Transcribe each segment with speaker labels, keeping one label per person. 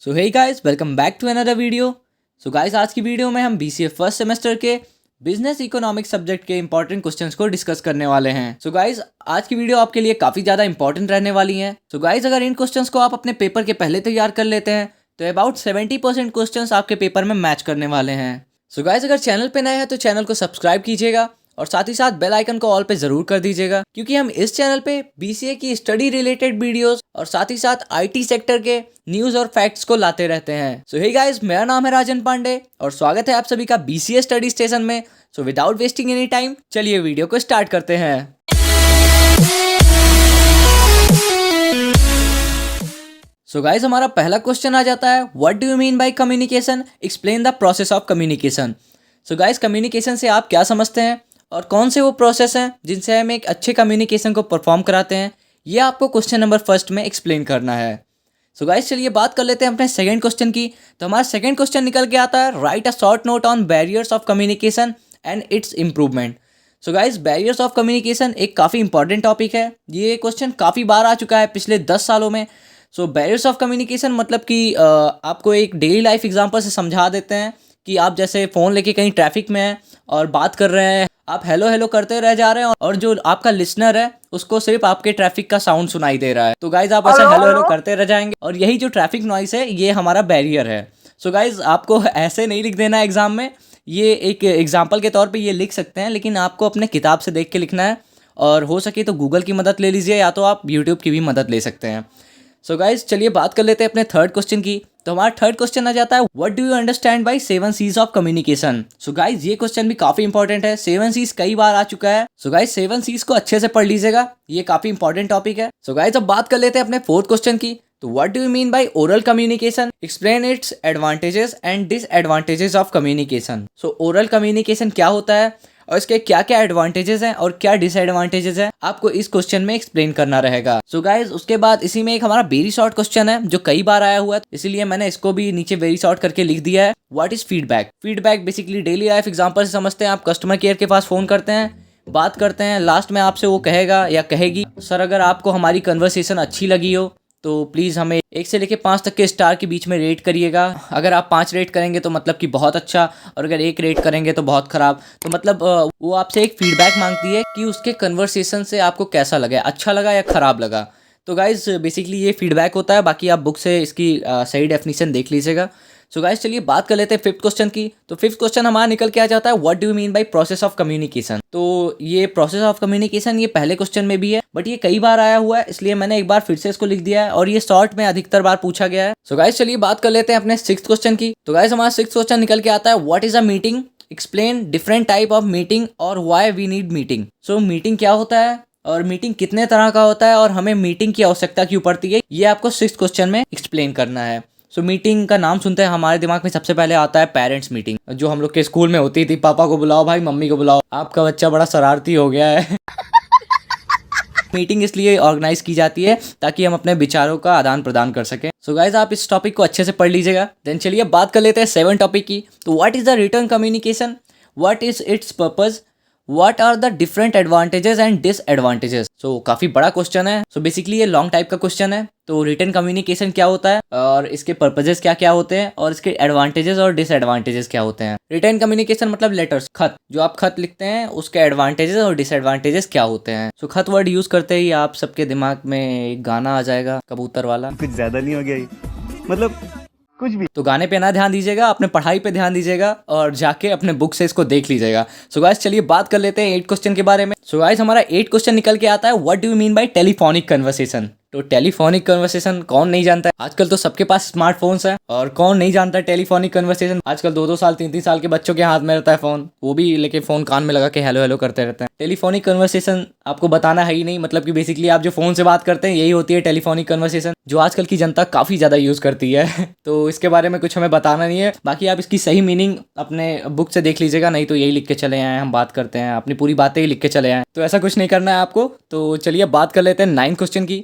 Speaker 1: So hey guys, welcome back to another video. So guys, आज की video में हम बीसीए फर्स्ट सेमेस्टर के बिजनेस इकोनॉमिक्स सब्जेक्ट के इंपॉर्टेंट क्वेश्चंस को डिस्कस करने वाले हैं। सो गाइस, आज की वीडियो आपके लिए काफ़ी ज़्यादा इंपॉर्टेंट रहने वाली है। सो गाइस, अगर इन क्वेश्चंस को आप अपने पेपर के पहले तैयार कर लेते हैं तो अबाउट 70% क्वेश्चंस आपके पेपर में मैच करने वाले हैं। सो गाइस, अगर चैनल पे नए हैं तो चैनल को सब्सक्राइब कीजिएगा और साथ ही साथ बेल आइकन को ऑल पे जरूर कर दीजिएगा, क्योंकि हम इस चैनल पे बीसीए की स्टडी रिलेटेड वीडियोस और साथ ही साथ आईटी सेक्टर के न्यूज और फैक्ट्स को लाते रहते हैं। सो हे गाइस, मेरा नाम है राजन पांडे और स्वागत है आप सभी का बीसीए स्टडी स्टेशन में। So without wasting any time, चलिए वीडियो को स्टार्ट करते हैं। सो गाइस, हमारा पहला क्वेश्चन आ जाता है, what do you mean by communication, explain the process of communication. So guys, communication से आप क्या समझते हैं और कौन से वो प्रोसेस हैं जिनसे हम एक अच्छे कम्युनिकेशन को परफॉर्म कराते हैं, ये आपको क्वेश्चन नंबर फर्स्ट में एक्सप्लेन करना है। सो गाइस, चलिए बात कर लेते हैं अपने सेकंड क्वेश्चन की। तो हमारा सेकंड क्वेश्चन निकल के आता है, right a short note on barriers of communication and it's improvement. So guys, barriers of communication एक काफ़ी इंपॉर्टेंट टॉपिक है। ये क्वेश्चन काफ़ी बार आ चुका है पिछले 10 सालों में। सो बैरियर्स ऑफ कम्युनिकेशन मतलब कि आपको एक डेली लाइफ एग्जांपल से समझा देते हैं कि आप जैसे फ़ोन लेके कहीं ट्रैफिक में हैं और बात कर रहे हैं, आप हेलो हेलो करते रह जा रहे हैं और जो आपका लिसनर है उसको सिर्फ आपके ट्रैफिक का साउंड सुनाई दे रहा है। तो गाइज, आप ऐसे हेलो हेलो करते रह जाएंगे और यही जो ट्रैफिक नॉइस है ये हमारा बैरियर है। सो गाइज, आपको ऐसे नहीं लिख देना है एग्जाम में, ये एक एग्जाम्पल के तौर पे ये लिख सकते हैं, लेकिन आपको अपने किताब से देख के लिखना है और हो सके तो गूगल की मदद ले लीजिए या तो आप यूट्यूब की भी मदद ले सकते हैं। सो गाइज, चलिए बात कर लेते हैं अपने थर्ड क्वेश्चन की। तो हमारा थर्ड क्वेश्चन आ जाता है, what do you understand bye 7 C's of communication. So guys, ये क्वेश्चन भी काफी इंपॉर्टेंट है। 7 C's कई बार आ चुका है। सो गाइज, 7 C's को अच्छे से पढ़ लीजिएगा, ये काफी इंपॉर्टेंट टॉपिक है। सो गाइज, अब बात कर लेते हैं अपने फोर्थ क्वेश्चन की। तो what do you mean by oral communication, explain its advantages and disadvantages of communication. So oral communication क्या होता है और इसके क्या क्या एडवांटेजेस हैं और क्या डिसएडवांटेजेस हैं, आपको इस क्वेश्चन में एक्सप्लेन करना रहेगा। सो गाइज, उसके बाद इसी में एक हमारा वेरी शॉर्ट क्वेश्चन है जो कई बार आया हुआ है, इसीलिए मैंने इसको भी नीचे वेरी शॉर्ट करके लिख दिया है। What is feedback. Feedback basically daily life example से समझते हैं। आप कस्टमर केयर के पास फोन करते हैं, बात करते हैं, लास्ट में आपसे वो कहेगा या कहेगी, सर अगर आपको हमारी कन्वर्सेशन अच्छी लगी हो तो प्लीज़ हमें 1 से लेके 5 तक के स्टार के बीच में रेट करिएगा। अगर आप 5 रेट करेंगे तो मतलब कि बहुत अच्छा, और अगर 1 रेट करेंगे तो बहुत ख़राब। तो मतलब वो आपसे एक फीडबैक मांगती है कि उसके कन्वर्सेशन से आपको कैसा लगा, अच्छा लगा या ख़राब लगा। तो गाइज़, बेसिकली ये फीडबैक होता है। बाकी आप बुक से इसकी सही डेफिनेशन देख लीजिएगा। सो गाइस, चलिए बात कर लेते हैं फिफ्थ क्वेश्चन की। तो फिफ्थ क्वेश्चन हमारा निकल के आ जाता है, what do you mean by process of communication. तो ये प्रोसेस ऑफ कम्युनिकेशन ये पहले क्वेश्चन में भी है, बट ये कई बार आया हुआ है, इसलिए मैंने एक बार फिर से इसको लिख दिया है और ये शॉर्ट में अधिकतर बार पूछा गया है। सो गाइस, चलिए बात कर लेते हैं अपने सिक्स्थ क्वेश्चन की। तो गाइस, हमारा सिक्स्थ क्वेश्चन निकल के आता है, what is a meeting, explain different type of meeting और why we need meeting. So meeting क्या होता है और मीटिंग कितने तरह का होता है और हमें मीटिंग की आवश्यकता क्यों पड़ती है, ये आपको सिक्स्थ क्वेश्चन में एक्सप्लेन करना है। सो मीटिंग का नाम सुनते हैं हमारे दिमाग में सबसे पहले आता है पेरेंट्स मीटिंग, जो हम लोग के स्कूल में होती थी। पापा को बुलाओ भाई, मम्मी को बुलाओ, आपका बच्चा बड़ा शरारती हो गया है। मीटिंग इसलिए ऑर्गेनाइज की जाती है ताकि हम अपने विचारों का आदान प्रदान कर सकें। सो गाइज, आप इस टॉपिक को अच्छे से पढ़ लीजिएगा। देन चलिए बात कर लेते हैं 7 टॉपिक की। तो what is the return communication, what is its purpose, what are the different advantages and disadvantages. So काफी बड़ा क्वेश्चन है। सो बेसिकली ये लॉन्ग टाइप का क्वेश्चन है। तो रिटर्न कम्युनिकेशन क्या होता है और इसके पर्पजेस क्या क्या होते हैं और इसके एडवांटेजेस और डिसएडवांटेजेस क्या होते हैं। रिटर्न कम्युनिकेशन मतलब लेटर्स, खत, जो आप खत लिखते हैं उसके एडवांटेजेस और डिसएडवांटेजेस क्या होते हैं। सो खत वर्ड यूज करते ही आप सबके दिमाग में एक गाना आ जाएगा, कबूतर वाला।
Speaker 2: कुछ ज्यादा नहीं हो गया ये? मतलब कुछ भी।
Speaker 1: तो गाने पे ना ध्यान दीजिएगा, अपने पढ़ाई पे ध्यान दीजिएगा और जाके अपने बुक से इसको देख लीजिएगा। सो गाइस, चलिए बात कर लेते हैं 8 क्वेश्चन के बारे में। सो गाइस, हमारा 8 क्वेश्चन निकल के आता है, what do you mean bye telephonic conversation. तो टेलीफोनिक कन्वर्सेशन कौन नहीं जानता है, आजकल तो सबके पास स्मार्टफोन्स हैं और कौन नहीं जानता है टेलीफोनिक कन्वर्सेशन। आजकल 2-2 साल 3-3 साल के बच्चों के हाथ में रहता है फोन, वो भी लेके फोन कान में लगा के हेलो हेलो करते रहते हैं। टेलीफोनिक कन्वर्सेशन आपको बताना है ही नहीं, मतलब कि बेसिकली आप जो फोन से बात करते हैं यही होती है टेलीफोनिक कन्वर्सेशन, जो आजकल की जनता काफी ज्यादा यूज करती है। तो इसके बारे में कुछ हमें बताना नहीं है। बाकी आप इसकी सही मीनिंग अपने बुक से देख लीजिएगा, नहीं तो यही लिख के चले आए हम बात करते हैं, अपनी पूरी बातें ही लिख के चले आए। तो ऐसा कुछ नहीं करना है आपको। तो चलिए बात कर लेते हैं 9 क्वेश्चन की।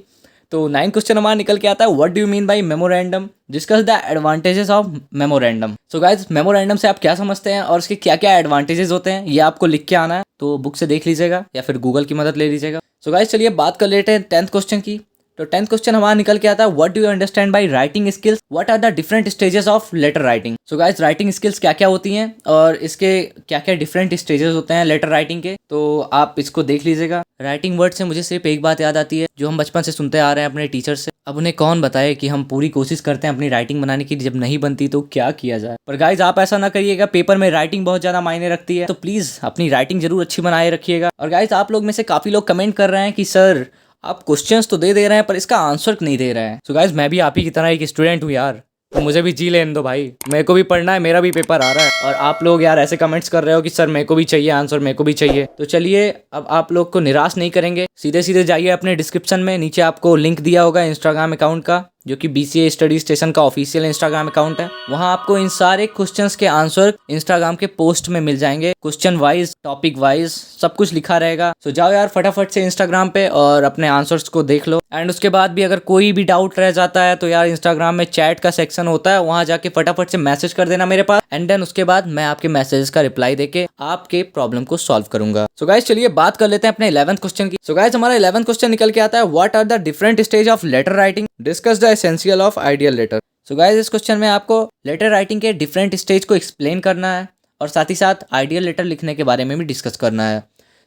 Speaker 1: तो 9 क्वेश्चन हमारा निकल के आता है, what do you mean bye memorandum, discuss the advantages of memorandum. So guys, memorandum से आप क्या समझते हैं और इसके क्या क्या एडवांटेजेस होते हैं, ये आपको लिख के आना है। तो बुक से देख लीजिएगा या फिर गूगल की मदद ले लीजिएगा। सो गाइज, चलिए बात कर लेते हैं 10th क्वेश्चन की। तो 10th क्वेश्चन हमारा निकल के आता है what do you understand by writing skills, what are the different stages of letter writing. So guys writing skills क्या क्या होती हैं और इसके क्या क्या डिफरेंट स्टेजेस होते हैं लेटर राइटिंग के, तो आप इसको देख लीजिएगा। राइटिंग वर्ड से मुझे सिर्फ एक बात याद आती है जो हम बचपन से सुनते आ रहे हैं अपने टीचर से। अब उन्हें कौन बताए कि हम पूरी कोशिश करते हैं अपनी राइटिंग बनाने की, जब नहीं बनती तो क्या किया जाए। पर गाइज आप ऐसा ना करिएगा, पेपर में राइटिंग बहुत ज़्यादा मायने रखती है, तो प्लीज़ अपनी राइटिंग जरूर अच्छी बनाए रखिएगा। और गाइज आप लोग में से काफ़ी लोग कमेंट कर रहे हैं कि सर आप क्वेश्चंस तो दे रहे हैं पर इसका आंसर नहीं दे रहे हैं। सो गाइज मैं भी आप ही की तरह एक स्टूडेंट हूँ यार, तो मुझे भी जी लेने दो भाई, मेरे को भी पढ़ना है, मेरा भी पेपर आ रहा है। और आप लोग यार ऐसे कमेंट्स कर रहे हो कि सर मेरे को भी चाहिए आंसर, मेरे को भी चाहिए। तो चलिए अब आप लोग को निराश नहीं करेंगे, सीधे सीधे जाइए अपने डिस्क्रिप्शन में, नीचे आपको लिंक दिया होगा इंस्टाग्राम अकाउंट का जो कि BCA स्टडी स्टेशन का ऑफिशियल इंस्टाग्राम अकाउंट है। वहाँ आपको इन सारे क्वेश्चंस के आंसर इंस्टाग्राम के पोस्ट में मिल जाएंगे, क्वेश्चन वाइज टॉपिक वाइज सब कुछ लिखा रहेगा। सो जाओ यार फटाफट से इंस्टाग्राम पे और अपने आंसर्स को देख लो। एंड उसके बाद भी अगर कोई भी डाउट रह जाता है तो यार इंस्टाग्राम में चैट का सेक्शन होता है, वहाँ जाके फटाफट से मैसेज कर देना मेरे पास, एंड देन उसके बाद मैं आपके मैसेज का रिप्लाई देके आपके प्रॉब्लम को सॉल्व करूंगा। सो गाइस चलिए बात कर लेते हैं अपने 11th क्वेश्चन की। सो गाइस हमारा 11th क्वेश्चन निकल के आता है what are the different stage of letter writing, discuss the essential of ideal letter. So guys इस क्वेश्चन में आपको लेटर राइटिंग के डिफरेंट स्टेज को एक्सप्लेन करना है और साथ ही साथ आइडियल लेटर लिखने के बारे में भी डिस्कस करना है।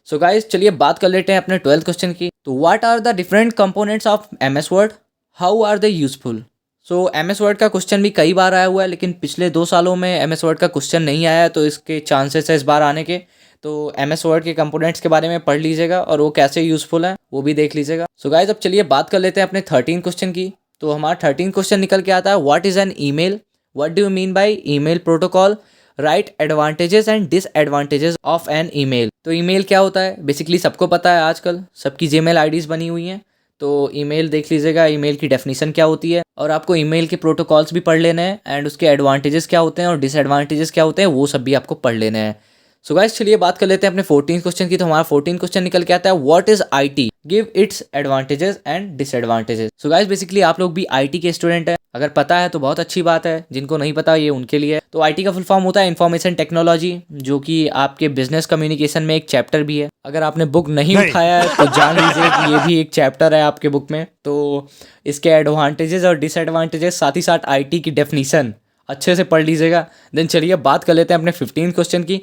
Speaker 1: सो गाइस चलिए बात कर लेते हैं अपने 12th क्वेश्चन की। तो what are the different components of MS word, how are they useful. So MS word का क्वेश्चन भी कई बार आया हुआ है, लेकिन पिछले 2 सालों में MS वर्ड का क्वेश्चन नहीं आया है, तो इसके चांसेस है इस बार आने के। तो MS वर्ड के कंपोनेंट्स के बारे में पढ़ लीजिएगा और वो कैसे यूजफुल है वो भी देख लीजिएगा। सो गाइस अब चलिए बात कर लेते हैं अपने 13 क्वेश्चन की। तो हमारा 13 क्वेश्चन निकल के आता है what is an email, what do you mean by email protocol, write advantages and disadvantages of an email. तो ईमेल क्या होता है बेसिकली सबको पता है, आजकल सबकी जीमेल आईडीज बनी हुई हैं, तो ईमेल देख लीजिएगा, ईमेल की डेफिनेशन क्या होती है, और आपको ईमेल के प्रोटोकॉल्स भी पढ़ लेने हैं, एंड उसके एडवांटेजेस क्या होते हैं और डिसएडवांटेजेस क्या होते हैं वो सब भी आपको पढ़ लेने हैं। सो गाइस चलिए बात कर लेते हैं अपने 14 क्वेश्चन की। तो हमारा 14 क्वेश्चन निकल के आता है what is IT, give its advantages and disadvantages. So guys basically आप लोग भी IT के स्टूडेंट हैं, अगर पता है तो बहुत अच्छी बात है, जिनको नहीं पता ये उनके लिए है। तो IT का फुल फॉर्म होता है इंफॉर्मेशन टेक्नोलॉजी, जो कि आपके बिजनेस कम्युनिकेशन में एक चैप्टर भी है। अगर आपने बुक नहीं उठाया है तो जान लीजिए कि ये भी एक चैप्टर है आपके बुक में। तो इसके एडवांटेजेस और डिसएडवांटेजेस साथ ही साथ IT की डेफिनीशन अच्छे से पढ़ लीजिएगा। देन चलिए बात कर लेते हैं अपने 15 क्वेश्चन की।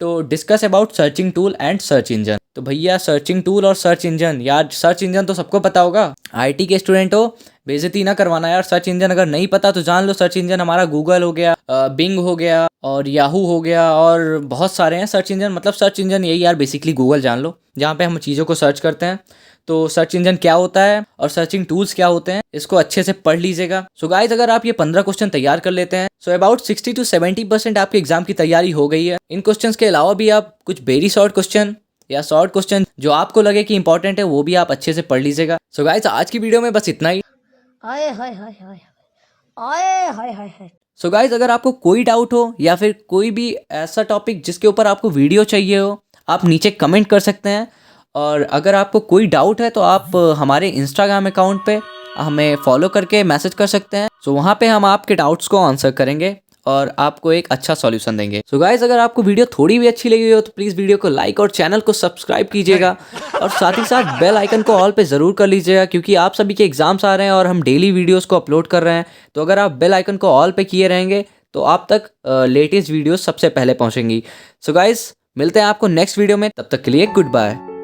Speaker 1: तो discuss about searching tool and search engine. तो भैया सर्चिंग टूल और सर्च इंजन, यार सर्च इंजन तो सबको पता होगा, IT के स्टूडेंट हो बेइज्जती ना करवाना यार। सर्च इंजन अगर नहीं पता तो जान लो, सर्च इंजन हमारा गूगल हो गया, बिंग हो गया और याहू हो गया, और बहुत सारे हैं सर्च इंजन। मतलब सर्च इंजन यही यार बेसिकली गूगल जान लो, जहाँ पे हम चीज़ों को सर्च करते हैं। तो सर्च इंजन क्या होता है और सर्चिंग टूल्स क्या होते हैं इसको अच्छे से पढ़ लीजिएगा। सो गाइज अगर आप ये 15 क्वेश्चन तैयार कर लेते हैं सो अबाउट 60 to 70% आपके एग्जाम की तैयारी हो गई है। इन क्वेश्चंस के अलावा भी आप कुछ वेरी शॉर्ट क्वेश्चन या शॉर्ट क्वेश्चन जो आपको लगे कि इंपॉर्टेंट है वो भी आप अच्छे से पढ़ लीजिएगा। सो गाइज आज की वीडियो में बस इतना ही।
Speaker 3: आए हाय हाय हाय आए हाय हाय हाय।
Speaker 1: सो गाइज अगर आपको कोई डाउट हो या फिर कोई भी ऐसा टॉपिक जिसके ऊपर आपको वीडियो चाहिए हो, आप नीचे कमेंट कर सकते हैं। और अगर आपको कोई डाउट है तो आप हमारे इंस्टाग्राम अकाउंट पे हमें फॉलो करके मैसेज कर सकते हैं। सो वहाँ पे हम आपके डाउट्स को आंसर करेंगे और आपको एक अच्छा सॉल्यूशन देंगे। सो गाइज अगर आपको वीडियो थोड़ी भी अच्छी लगी हो तो प्लीज़ वीडियो को लाइक और चैनल को सब्सक्राइब कीजिएगा, और साथ ही साथ बेल आइकन को ऑल पे ज़रूर कर लीजिएगा, क्योंकि आप सभी के एग्जाम्स आ रहे हैं और हम डेली वीडियोज़ को अपलोड कर रहे हैं। तो अगर आप बेल आइकन को ऑल पे किए रहेंगे तो आप तक लेटेस्ट वीडियोज़ सबसे पहले पहुँचेंगी। सो गाइज मिलते हैं आपको नेक्स्ट वीडियो में, तब तक के लिए गुड बाय।